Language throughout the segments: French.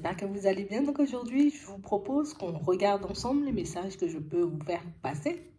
j'espère que vous allez bien. Donc aujourd'hui, je vous propose qu'on regarde ensemble les messages que je peux vous faire passer.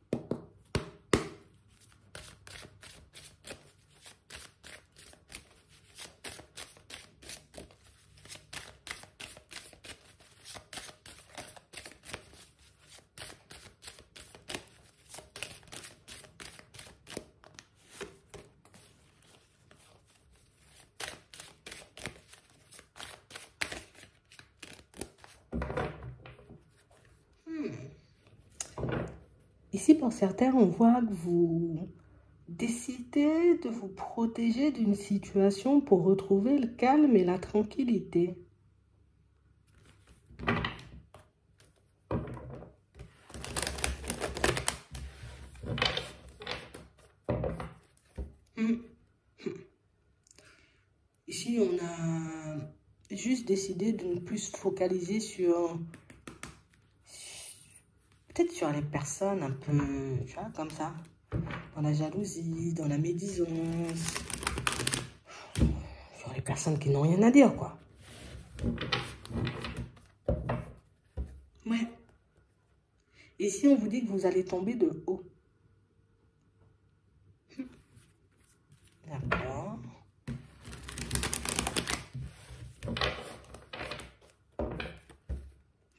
Ici, pour certains, on voit que vous décidez de vous protéger d'une situation pour retrouver le calme et la tranquillité. Ici, on a juste décidé de ne plus se focaliser sur... peut-être sur les personnes un peu, tu vois, comme ça. Dans la jalousie, dans la médisance. Sur les personnes qui n'ont rien à dire, quoi. Ouais. Ici, on vous dit que vous allez tomber de haut. D'accord.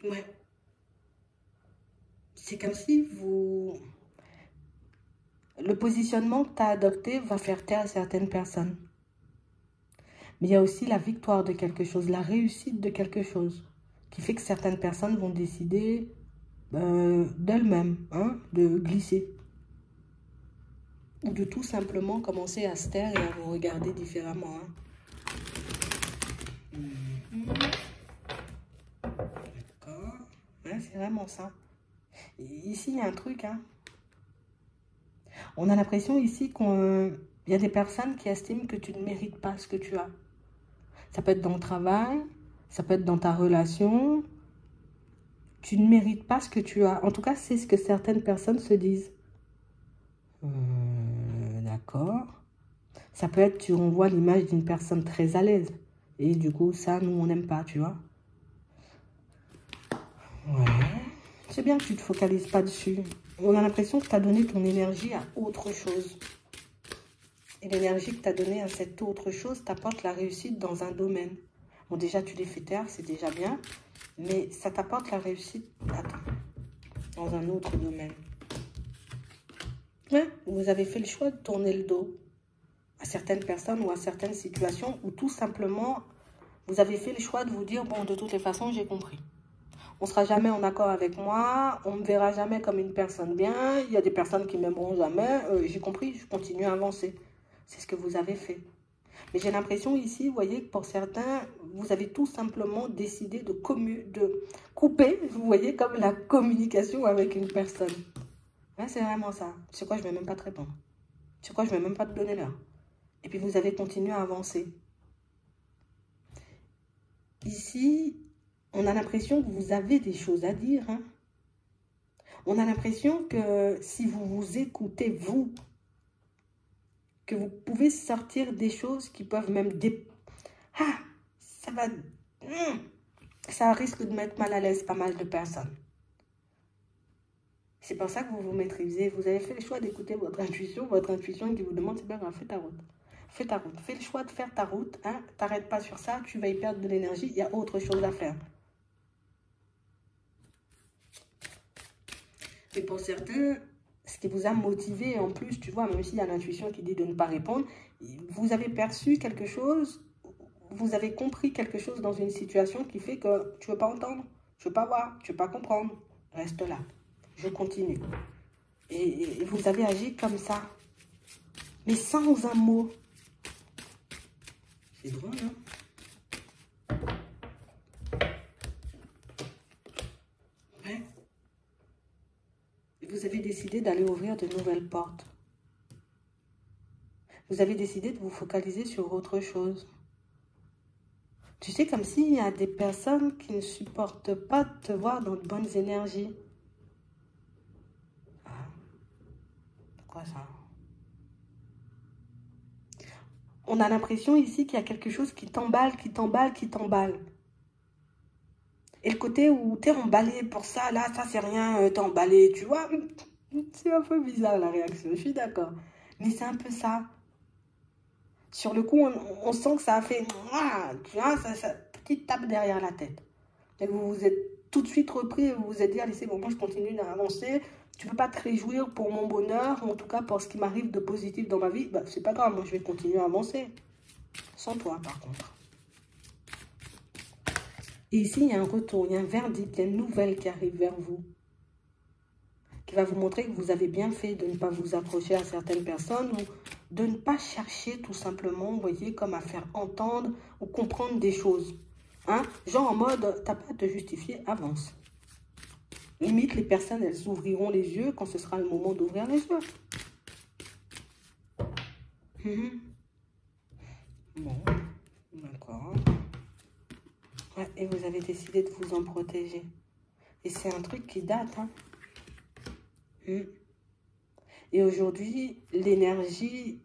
Ouais. C'est comme si vous... le positionnement que tu as adopté va faire taire certaines personnes. Mais il y a aussi la victoire de quelque chose, la réussite de quelque chose, qui fait que certaines personnes vont décider d'elles-mêmes de glisser. Ou de tout simplement commencer à se taire et à vous regarder différemment. D'accord. Ouais, c'est vraiment ça. Et ici, il y a un truc. On a l'impression ici qu'il y a des personnes qui estiment que tu ne mérites pas ce que tu as. Ça peut être dans le travail, ça peut être dans ta relation. Tu ne mérites pas ce que tu as. En tout cas, c'est ce que certaines personnes se disent. D'accord. Ça peut être, tu renvoies l'image d'une personne très à l'aise. Et du coup, ça, nous, on n'aime pas, tu vois. Ouais. C'est bien que tu ne te focalises pas dessus. On a l'impression que tu as donné ton énergie à autre chose. Et l'énergie que tu as donnée à cette autre chose t'apporte la réussite dans un domaine. Bon, déjà, tu les fais taire, c'est déjà bien. Mais ça t'apporte la réussite, dans un autre domaine. Ouais, vous avez fait le choix de tourner le dos à certaines personnes ou à certaines situations où tout simplement, vous avez fait le choix de vous dire, bon, de toutes les façons, j'ai compris. On ne sera jamais en accord avec moi, on ne me verra jamais comme une personne bien, il y a des personnes qui m'aimeront jamais, j'ai compris, je continue à avancer. C'est ce que vous avez fait. Mais j'ai l'impression ici, vous voyez, que pour certains, vous avez tout simplement décidé de couper, vous voyez, comme la communication avec une personne. Ouais, c'est vraiment ça. C'est quoi, je ne vais même pas te répondre. C'est quoi, je ne vais même pas te donner l'heure. Et puis, vous avez continué à avancer. Ici, on a l'impression que vous avez des choses à dire. On a l'impression que si vous vous écoutez, vous, que vous pouvez sortir des choses qui peuvent même... ça risque de mettre mal à l'aise pas mal de personnes. C'est pour ça que vous vous maîtrisez. Vous avez fait le choix d'écouter votre intuition qui vous demande, c'est bien grave, fais ta route. Fais ta route. Fais le choix de faire ta route. T'arrêtes pas sur ça, tu vas y perdre de l'énergie. Il y a autre chose à faire. Et pour certains, ce qui vous a motivé en plus, tu vois, même s'il y a l'intuition qui dit de ne pas répondre, vous avez perçu quelque chose, vous avez compris quelque chose dans une situation qui fait que tu ne veux pas entendre, tu ne veux pas voir, tu ne veux pas comprendre. Reste là. Je continue. Et vous avez agi comme ça. Mais sans un mot. C'est drôle, Ouais. Et vous avez décidé d'aller ouvrir de nouvelles portes. Vous avez décidé de vous focaliser sur autre chose. Tu sais, comme s'il y a des personnes qui ne supportent pas de te voir dans de bonnes énergies. Pourquoi ça? On a l'impression ici qu'il y a quelque chose qui t'emballe, qui t'emballe, qui t'emballe. Et le côté où t'es emballé pour ça, là, ça c'est rien, t'es emballé, tu vois. C'est un peu bizarre la réaction, je suis d'accord. Mais c'est un peu ça. Sur le coup, on sent que ça a fait, tu vois, petite tape derrière la tête. Et vous vous êtes tout de suite repris et vous vous êtes dit, allez, c'est bon, moi je continue d'avancer. Tu ne peux pas te réjouir pour mon bonheur, ou en tout cas pour ce qui m'arrive de positif dans ma vie. Bah, c'est pas grave, moi je vais continuer à avancer. Sans toi, par contre. Et ici, il y a un retour, il y a un verdict, il y a une nouvelle qui arrive vers vous. Qui va vous montrer que vous avez bien fait de ne pas vous accrocher à certaines personnes ou de ne pas chercher tout simplement, vous voyez, comme à faire entendre ou comprendre des choses. Hein? Genre en mode, t'as pas à te justifier, avance. Limite, les personnes, elles ouvriront les yeux quand ce sera le moment d'ouvrir les yeux. Bon, d'accord. Ouais, et vous avez décidé de vous en protéger. Et c'est un truc qui date, hein. Et aujourd'hui, l'énergie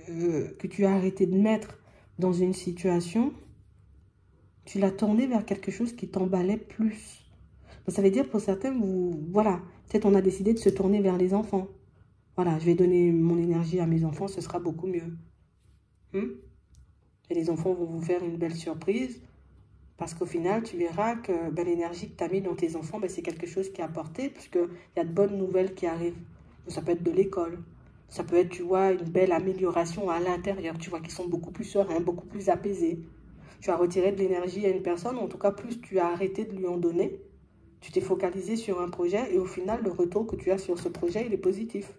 que tu as arrêté de mettre dans une situation, tu l'as tournée vers quelque chose qui t'emballait plus. Donc, ça veut dire pour certains, voilà, peut-être on a décidé de se tourner vers les enfants. Voilà, je vais donner mon énergie à mes enfants, ce sera beaucoup mieux. Et les enfants vont vous faire une belle surprise. Parce qu'au final, tu verras que l'énergie que tu as mis dans tes enfants, c'est quelque chose qui a apporté, puisqu'il y a de bonnes nouvelles qui arrivent. Ça peut être de l'école. Ça peut être, tu vois, une belle amélioration à l'intérieur. Tu vois qu'ils sont beaucoup plus sereins, beaucoup plus apaisés. Tu as retiré de l'énergie à une personne, en tout cas, plus tu as arrêté de lui en donner. Tu t'es focalisé sur un projet et au final, le retour que tu as sur ce projet, il est positif.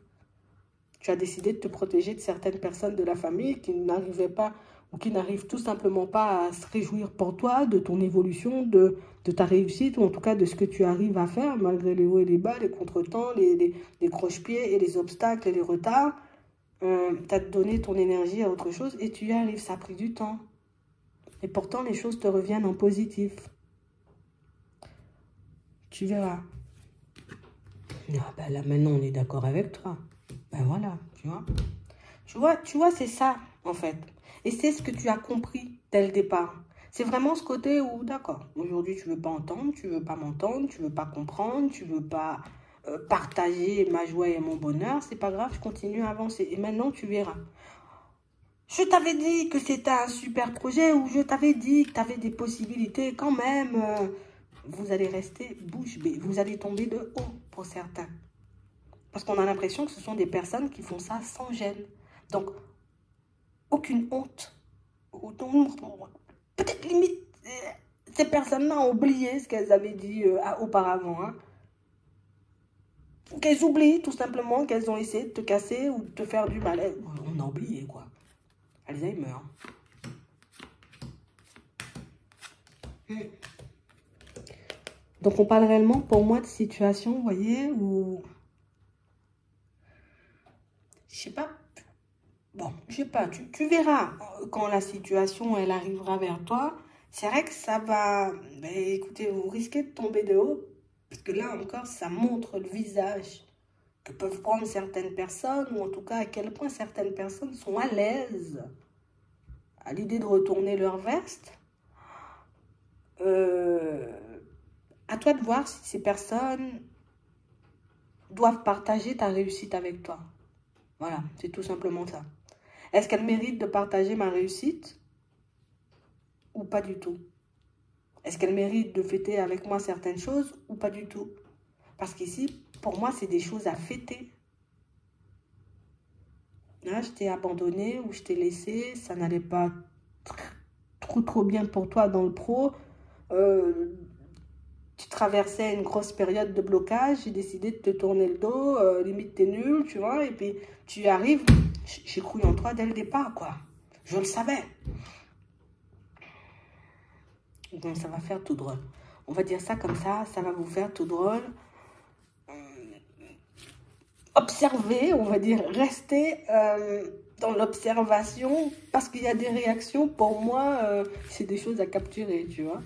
Tu as décidé de te protéger de certaines personnes de la famille qui n'arrivaient pas ou qui n'arrivent tout simplement pas à se réjouir pour toi, de ton évolution, de ta réussite, ou en tout cas de ce que tu arrives à faire, malgré les hauts et les bas, les contretemps, les croche-pieds et les obstacles et les retards. Tu as donné ton énergie à autre chose et tu y arrives, ça a pris du temps. Et pourtant, les choses te reviennent en positif. Tu verras. Ah là, maintenant, on est d'accord avec toi. Voilà, tu vois. Tu vois, c'est ça, en fait. Et c'est ce que tu as compris dès le départ. C'est vraiment ce côté où, d'accord, aujourd'hui, tu ne veux pas entendre, tu ne veux pas m'entendre, tu ne veux pas comprendre, tu ne veux pas partager ma joie et mon bonheur. C'est pas grave, je continue à avancer. Et maintenant, tu verras. Je t'avais dit que c'était un super projet ou je t'avais dit que tu avais des possibilités quand même. Vous allez rester bouche bée. Vous allez tomber de haut pour certains. Parce qu'on a l'impression que ce sont des personnes qui font ça sans gêne. Donc, aucune honte. Peut-être limite, ces personnes-là ont oublié ce qu'elles avaient dit auparavant. Hein. Qu'elles oublient tout simplement qu'elles ont essayé de te casser ou de te faire du mal. On a oublié, quoi. Alzheimer. Donc, on parle réellement, pour moi, de situation, vous voyez, où... Je sais pas. Bon, je sais pas. Tu verras quand la situation, elle arrivera vers toi. C'est vrai que ça va... écoutez, vous risquez de tomber de haut. Parce que là, encore, ça montre le visage que peuvent prendre certaines personnes. Ou en tout cas, à quel point certaines personnes sont à l'aise à l'idée de retourner leur veste. À toi de voir si ces personnes doivent partager ta réussite avec toi. Voilà, c'est tout simplement ça. Est-ce qu'elles méritent de partager ma réussite ou pas du tout? Est-ce qu'elles méritent de fêter avec moi certaines choses ou pas du tout? Parce qu'ici, pour moi, c'est des choses à fêter. Là, je t'ai abandonné ou je t'ai laissé, ça n'allait pas trop bien pour toi dans le pro. Tu traversais une grosse période de blocage, j'ai décidé de te tourner le dos, limite t'es nul, tu vois, et puis tu arrives, j'ai cru en toi dès le départ, quoi. Je le savais. Donc ça va faire tout drôle. On va dire ça comme ça va vous faire tout drôle. Observez, on va dire, restez dans l'observation, parce qu'il y a des réactions, pour moi, c'est des choses à capturer, tu vois.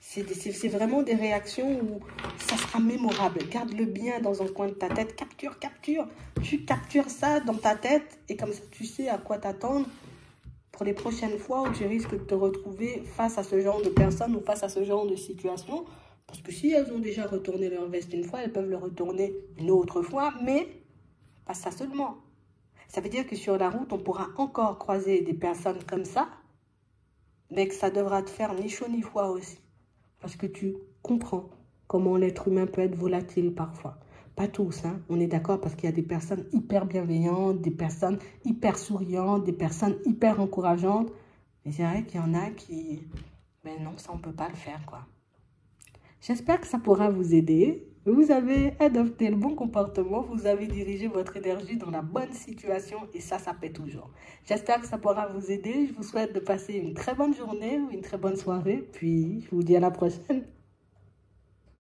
C'est vraiment des réactions où ça sera mémorable. Garde-le bien dans un coin de ta tête. Capture. Tu captures ça dans ta tête et comme ça, tu sais à quoi t'attendre pour les prochaines fois où tu risques de te retrouver face à ce genre de personnes ou face à ce genre de situation. Parce que si elles ont déjà retourné leur veste une fois, elles peuvent le retourner une autre fois, mais pas ça seulement. Ça veut dire que sur la route, on pourra encore croiser des personnes comme ça, mais que ça devra te faire ni chaud ni froid aussi. Parce que tu comprends comment l'être humain peut être volatile parfois. Pas tous, hein, on est d'accord, parce qu'il y a des personnes hyper bienveillantes, des personnes hyper souriantes, des personnes hyper encourageantes. Mais c'est vrai qu'il y en a qui... Mais non, ça on ne peut pas le faire, quoi. J'espère que ça pourra vous aider. Vous avez adopté le bon comportement, vous avez dirigé votre énergie dans la bonne situation et ça paie toujours. J'espère que ça pourra vous aider. Je vous souhaite de passer une très bonne journée ou une très bonne soirée. Puis, je vous dis à la prochaine.